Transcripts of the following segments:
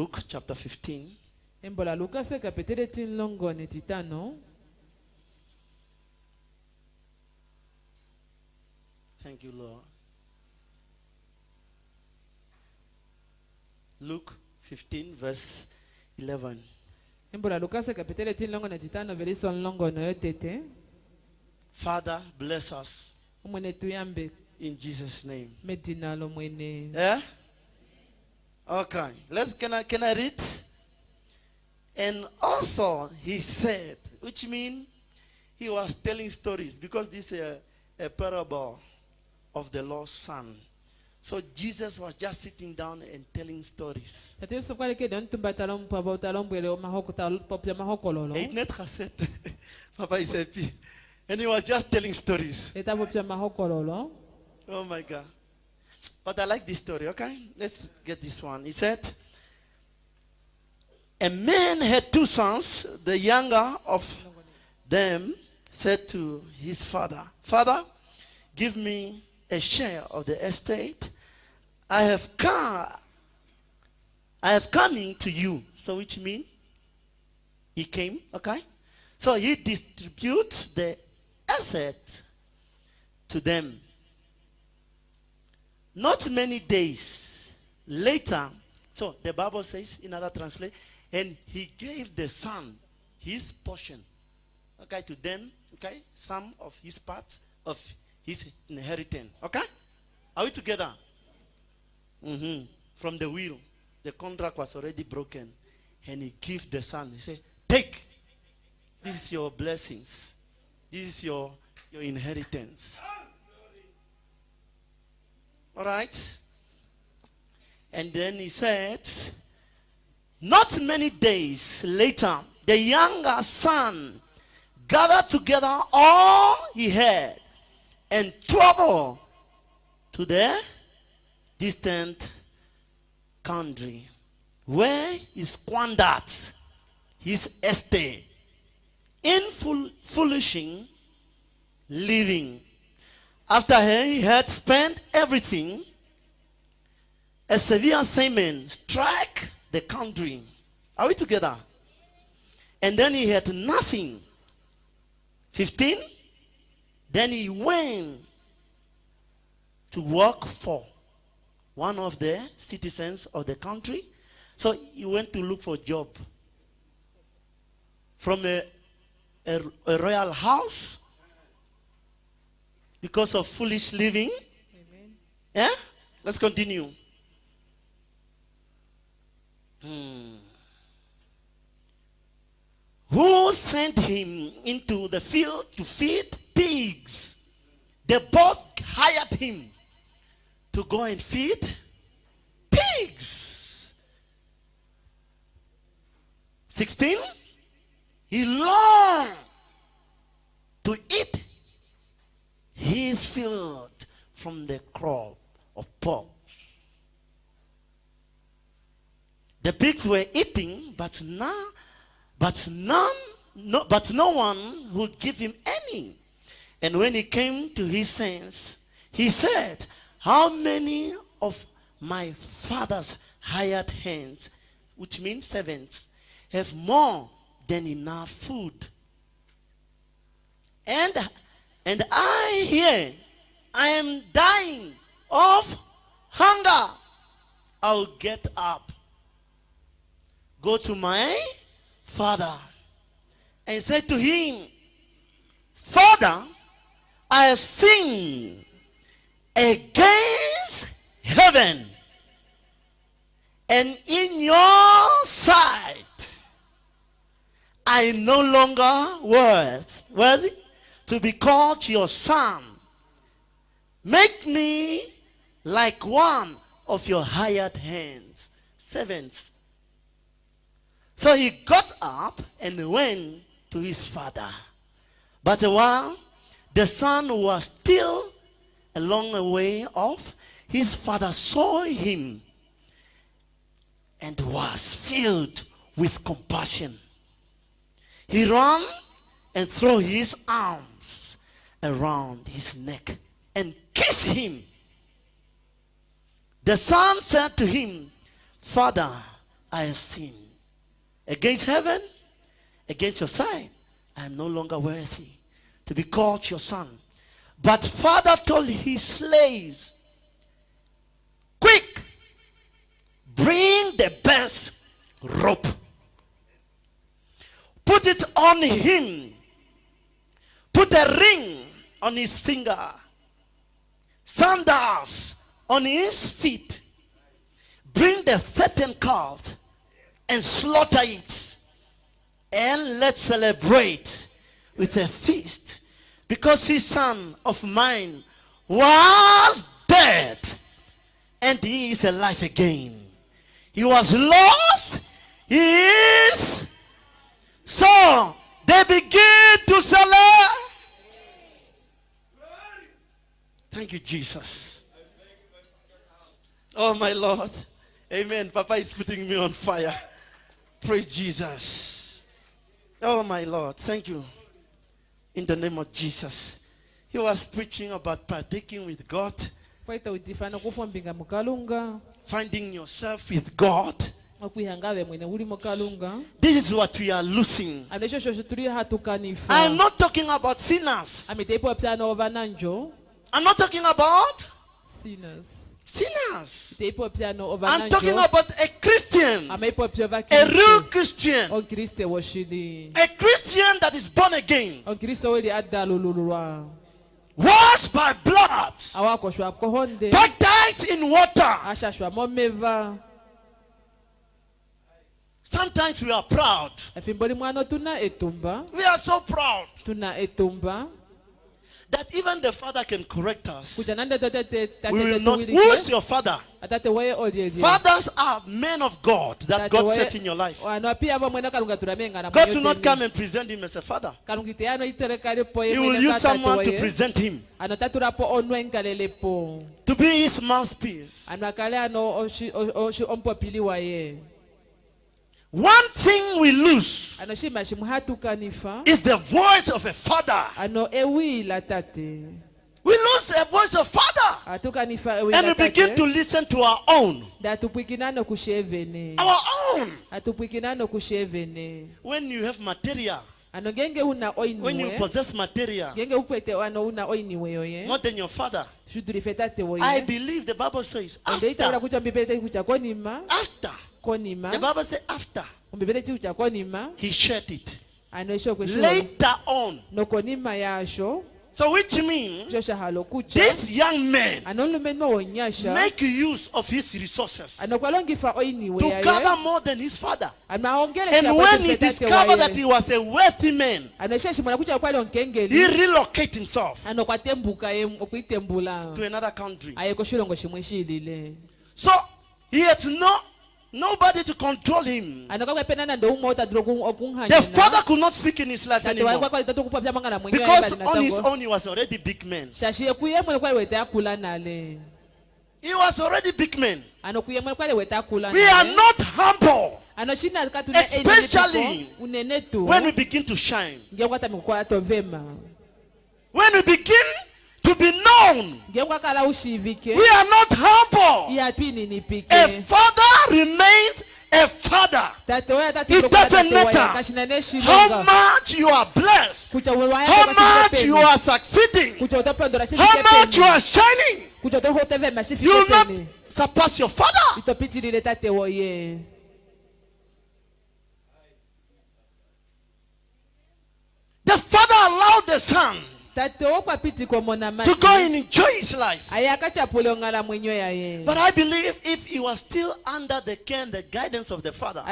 Luke chapter 15. Embola Luka se kapitele tin longo ne titano. Thank you, Lord. Luke 15, verse 11. Embola Luka se kapitele tin longo ne titano verison longo no yotete. Father, bless us Umwene tuyambe in Jesus' name. medina lo mwene. Yeah? Okay. Can I read? And also he said, which means he was telling stories, because this is a parable of the lost son. So Jesus was just sitting down and telling stories. Tati so kwale ke don tumba talon pavo talon bwele o mahoko tal popya mahoko lolo. Et net cassette. Papa is happy. And he was just telling stories. Eta popya mahoko lolo. Oh my God. But I like this story, okay? Let's get this one. He said, a man had two sons. The younger of them said to his father, Father, give me a share of the estate. I have coming to you. So which means he came, okay? So he distributes the asset to them. Not many days later, so the Bible says in other translation, and he gave the son his portion, okay, to them, okay, some of his parts of his inheritance, okay? Are we together? From the will, the contract was already broken, and he gave the son. He said, take, this is your blessings, this is your inheritance. All right? And then he said, not many days later, the younger son gathered together all he had and traveled to the distant country, where he squandered his estate in foolish living. After he had spent everything, a severe famine struck the country. Are we together? And then he had nothing. 15. Then he went to work for one of the citizens of the country. So he went to look for a job. From a royal house, because of foolish living. Amen. Yeah? Let's continue. Who sent him into the field to feed pigs? The boss hired him to go and feed pigs. 16. He longed to eat his field from the crop of pods. The pigs were eating, but no one would give him any. And when he came to his sense, he said, how many of my father's hired hands, which means servants, have more than enough food? And I here, I am dying of hunger. I'll get up, go to my father, and say to him, Father, I have sinned against heaven and in your sight. I am no longer worthy to be called your son. Make me like one of your hired hands, servants. So he got up and went to his father. But while the son was still a long way off, his father saw him and was filled with compassion. He ran and threw his arms around his neck and kissed him. The son said to him, Father, I have sinned against heaven, against your sight. I am no longer worthy to be called your son. But Father told his slaves, quick, bring the best rope. Put it on him. Put a ring on his finger. Sandals on his feet. Bring the fattened calf and slaughter it. And let's celebrate with a feast. Because his son of mine was dead and he is alive again. He was lost. He is. So they begin to celebrate. Thank you, Jesus. Oh, my Lord. Amen. Papa is putting me on fire. Praise Jesus. Oh, my Lord. Thank you. In the name of Jesus. He was preaching about partaking with God. Finding yourself with God. This is what we are losing. I am not talking about sinners. I'm not talking about sinners. I'm talking about a Christian. A real Christian. A Christian that is born again. Washed by blood. Baptized in water. Sometimes we are proud. We are so proud that even the father can correct us. We will not. Who is your father? Fathers are men of God that God set in your life. God will not come and present him as a father. He will use someone to present him, to be his mouthpiece. One thing we lose is the voice of a father. We lose a voice of father, and we begin to listen to our own. Our own. When you have material, when you possess material, more than your father, I believe the Bible says after. The Bible says after he shared it. Later on. So which means this young man make use of his resources to gather more than his father. And when he discovered that he was a wealthy man, he relocated himself to another country. So he had nobody to control him. The father could not speak in his life anymore, because on his own he was already big man. He was already big man. We are not humble, especially when we begin to shine. When we begin to be known, we are not humble. A father remains a father. It doesn't matter how much you are blessed, how much you are succeeding, how much you are shining. You will not surpass your father. The father allowed the son to go and enjoy his life. But I believe if he was still under the care and the guidance of the father,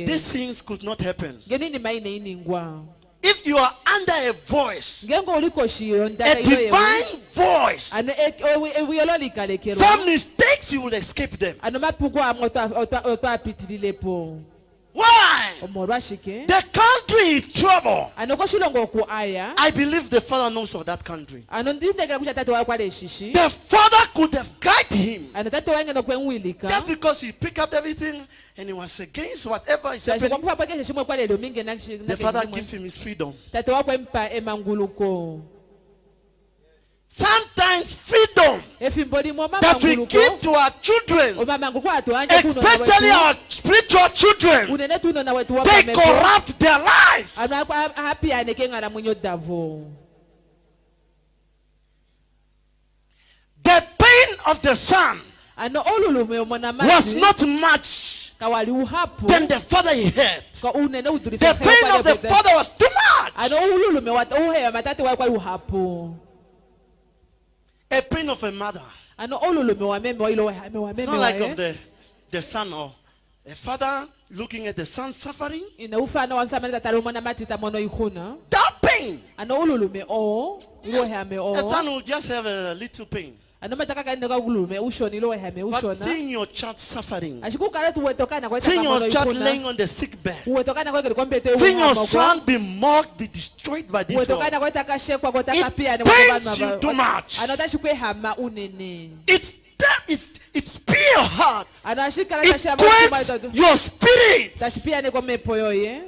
these things could not happen. If you are under a voice, a divine voice, some mistakes you will escape them. Why? The country is trouble. I believe the father knows of that country. The father could have guided him. Just because he picked up everything and he was against whatever is happening, the father gives him his freedom. sometimes freedom efimbo limwe that we give to our children, omamangu kwatu anje kuno especially our spiritual children, unene tuno na wetu they wapameko corrupt their lives. happy aneke na munyo davo. The pain of the son Ano olulume omona was mati not much kawali uhapu than the father he had. ka unene uduri The pain of the father was too much. ano olulume wat uhe matati wa kwa uhapu A pain of a mother. ano olulume wa meme wa ilo wa meme It's wa not like of the son or a father looking at the son suffering. ina ufana wansamana tatarumana mati tamono ikuna That pain. ano olulume o ilo hame o A son will just have a little pain. ano mataka ka ndeka olulume ushoni ilo hame But ushona seeing your child suffering, ashikukala tuwetokana kwa seeing tamono your child ikuna laying on the sick bed, uwetokana kwa kwambete seeing your uwe son be mocked, be destroyed by this world, uwetokana kwa takashekwa kwa it takapia ne pains you too much. ano tashikwe hama unene It's pure heart. ano ashikala It tashama quenches your spirit. tashipia ne kwa mepo yoye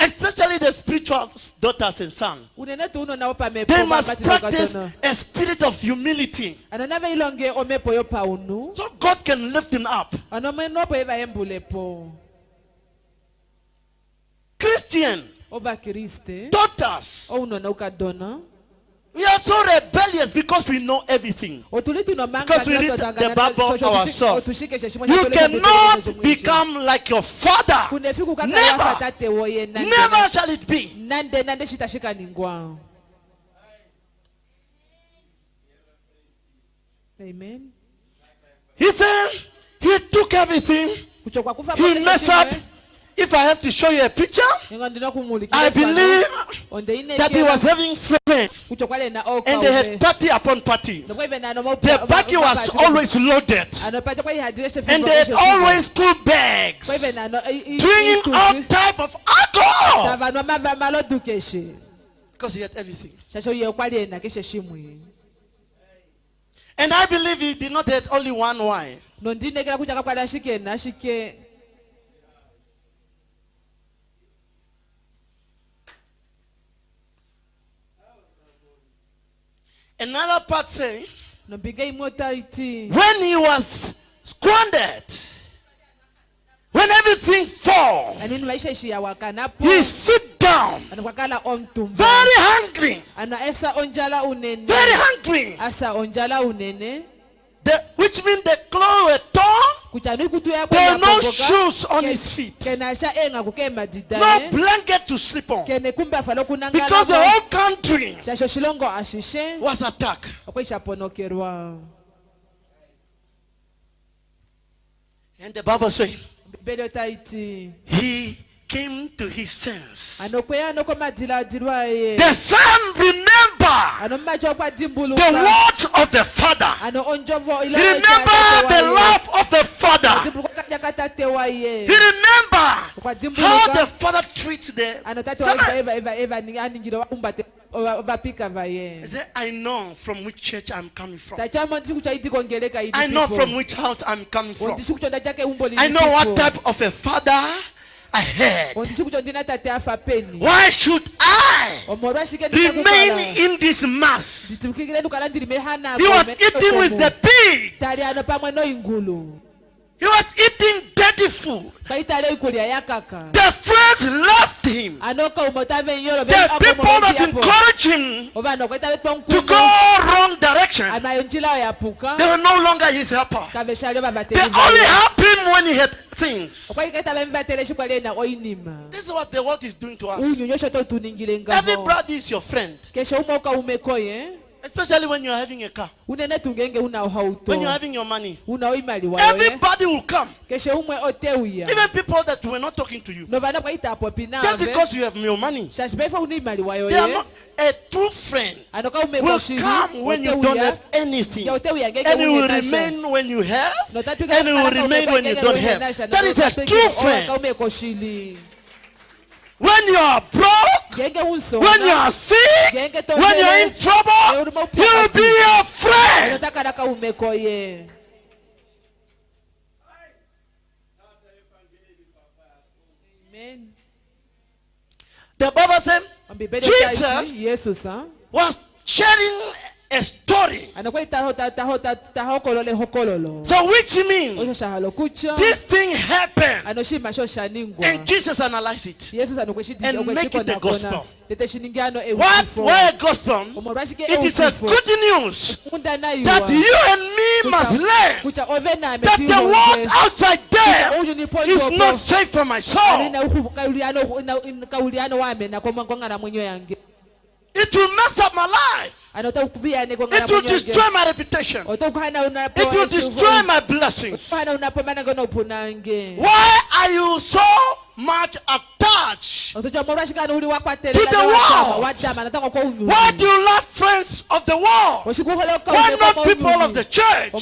Especially the spiritual daughters and sons. unene tuno na opa mepo They must practice a spirit of humility ano nave ilonge omepo yo paunu so God can lift them up. ano menopo eva embulepo Christian oba Kriste daughters, o uno na ukadona we are so rebellious because we know everything. otulitu no manga Because we read the Bible ourselves. You cannot become like your father. kunefiku kaka Never. wafatate woye Never shall it be. nande shitashika ningwa. Amen. He said he took everything. Kuchokwa kufa He messed up. If I have to show you a picture, I believe that he was having friends and they had party upon party. The party was always loaded and they had always cool bags, drinking all type of alcohol because he had everything. And I believe he did not have only one wife. Another part say, when he was squandered, when everything fall, he sit down, very hungry, very hungry. Which means the clothes were torn. There were no shoes on his feet, no blanket to sleep on, because the whole country was attacked. And the Bible says he came to his sense. The son remembered the words of the father. He remembered the love of the father. He remembered how the father treats the son. He said, I know from which church I'm coming from. I know from which house I'm coming from. I know what type of a father I had. Why should I remain in this mess? He was eating with the pig. He was eating dirty food. The friends left him. The people that encouraged him to go wrong direction, they were no longer his helper. They only helped him when he had things. This is what the world is doing to us. Everybody is your friend. Especially when you are having a car. When you are having your money. Everybody will come. Even people that were not talking to you. Just because you have your money. They are not a true friend. Will come when you don't have anything. And it will remain when you have. And it will remain when you don't have. That is a true friend. When you are broke, when you are sick, when you are in trouble, he will be your friend. The Bible said Jesus was sharing a story. anokwai tahokolole hokololo So which means osho shahalo kucho this thing happened, ano shima sho shaningwa and Jesus analyzed it. yesu sanokweshidi And make it a gospel. lete shiningano What? Why a gospel? It is a good news that you and me must learn that the world outside there is not safe for my soul. It will mess up my life. It will destroy my reputation. It will destroy my blessings. Why are you so much attached to the world? Why do you love friends of the world? Why not people of the church?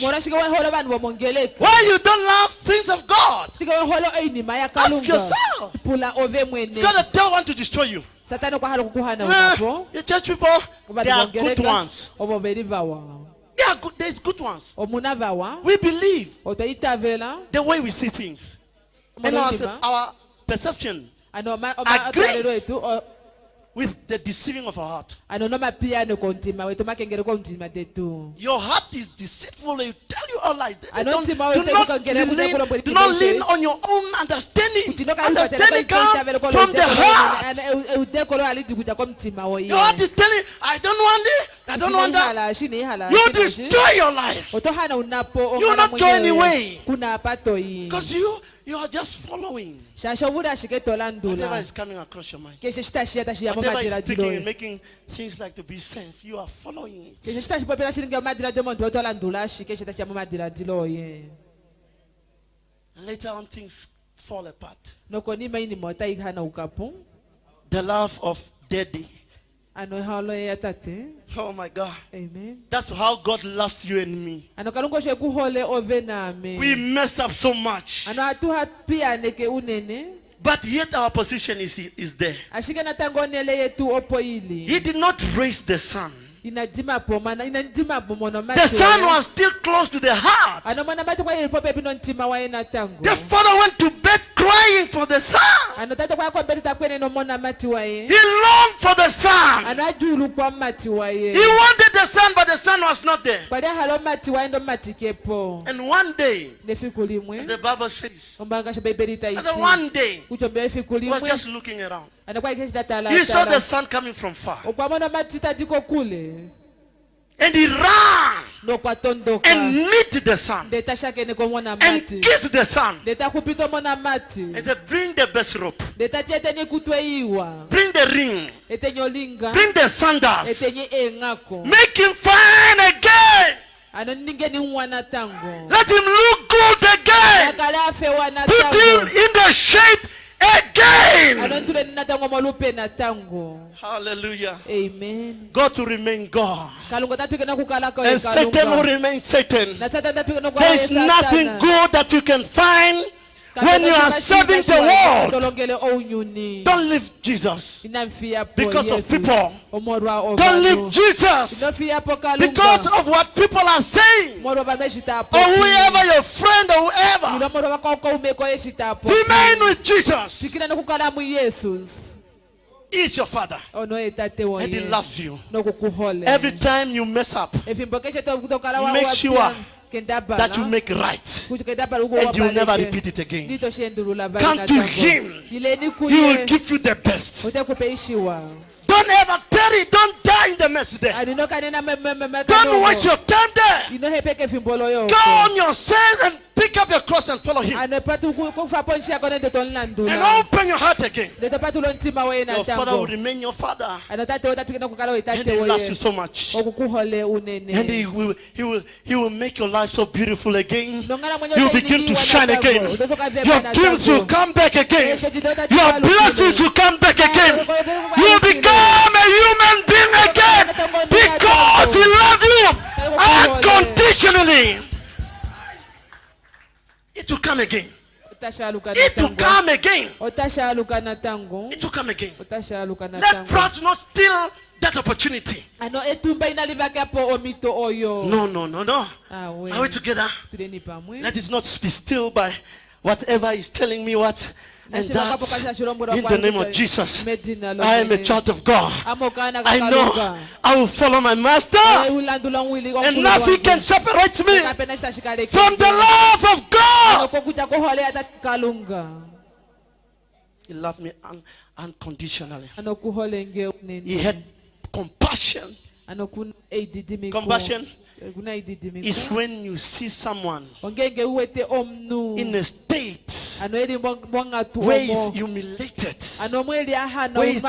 Why you don't love things of God? Ask yourself. Because the devil wants to destroy you. The church people, they are good ones. They are good. There's good ones. We believe the way we see things, and our perception agrees with the deceiving of our heart. Your heart is deceitful. It tell you all lies. Do not lean on your own understanding. Understanding comes from the heart. Your heart is telling, I don't want it. I don't want that. You destroy your life. You will not go anyway. Because you are just following whatever is coming across your mind. Whatever is speaking and making things like to be sense, you are following it. And later on things fall apart. The love of daddy. Oh my God. Amen. That's how God loves you and me. We mess up so much. But yet our position is there. He did not raise the son. The son was still close to the heart. The father went to bed crying for the son. He longed for the son. He wanted the son, but the son was not there. And one day, as the Bible says, one day, he was just looking around. He saw the son coming from far. And he ran and meet the son and kiss the son. He said, bring the best rope, bring the ring, bring the sandals, make him fine again. Let him look good again. Put him in the shape again. Hallelujah. Amen. God to remain God, and Satan will remain Satan. There is nothing good that you can find when you are serving the world. Don't leave Jesus because of people. Don't leave Jesus because of what people are saying, or whoever your friend or whoever. Remain with Jesus. He is your father, and he loves you. Every time you mess up, make sure that you make right, and you will never repeat it again. Come to him. He will give you the best. Don't ever tarry. Don't die in the mess there. Don't waste your time there. Go on your sins and pick up your cross and follow him. And open your heart again. Your father will remain your father. And he loves you so much. And he will make your life so beautiful again. You begin to shine again. Your dreams will come back again. Your blessings will come back again. You become a human being again because he loves you unconditionally. It will come again. It will come again. It will come again. Let pride not steal that opportunity. No. Are we together? Let it not be still by whatever is telling me what And that, in the name of Jesus, I am a child of God. I know I will follow my master, and nothing can separate me from the love of God. He loved me unconditionally. He had compassion. Compassion is when you see someone in a state where he's humiliated, where he's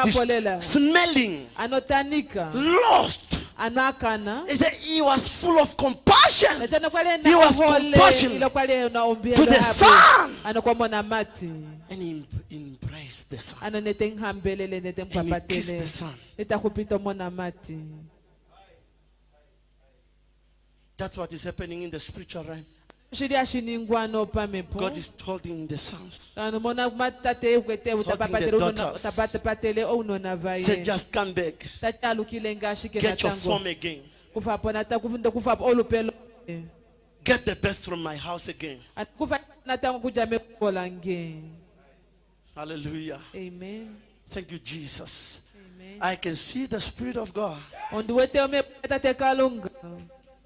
smelling, lost. He said he was full of compassion. He was compassionate to the son. And he embraced the son. And he kissed the son. That's what is happening in the spiritual realm. God is holding the sons. Holding the daughters. Say, just come back. Get your form again. Get the best from my house again. Hallelujah. Amen. Thank you, Jesus. Amen. I can see the Spirit of God.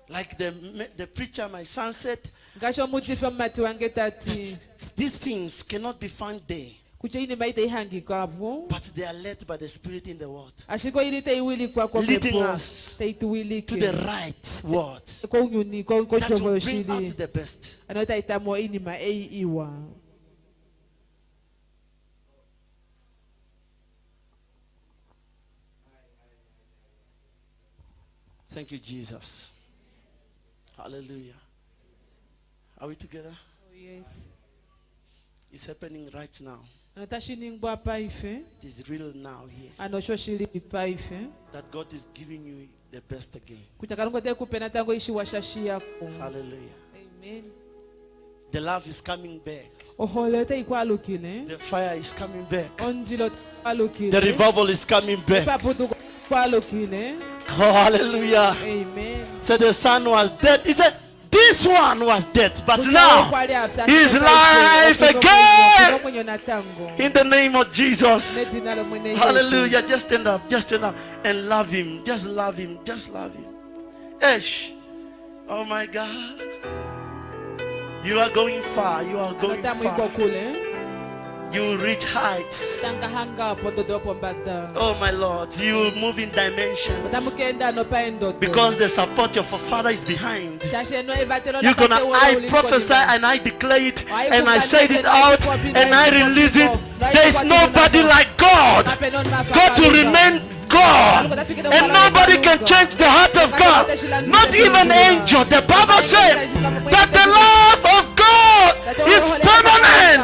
Like the preacher, my son said, these things cannot be found there, but they are led by the Spirit in the Word, leading us to the right word that will bring out the best. Thank you, Jesus. Hallelujah. Are we together? Oh, yes. It's happening right now. It is real now here. That God is giving you the best again. Hallelujah. Amen. The love is coming back. The fire is coming back. The revival is coming back. Oh, hallelujah. Amen. So the son was dead. He said, this one was dead, but now he's alive again. In the name of Jesus. Hallelujah. Just stand up. Just stand up and love him. Just love him. Just love him. Esh. Oh my God. You are going far. You are going far. You will reach heights. Oh my Lord, you will move in dimensions. Because the support of your Father is behind. I prophesy and I declare it and I said it out and I release it. There is nobody like God. God will remain God. And nobody can change the heart of God. Not even angel. The Bible says that the love of God is permanent.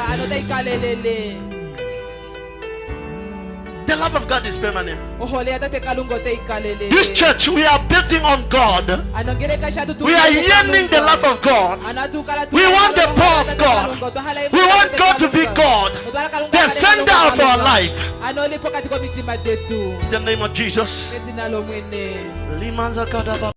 The love of God is permanent. This church, we are building on God. We are yearning the love of God. We want the power of God. We want God to be God, the center of our life. In the name of Jesus.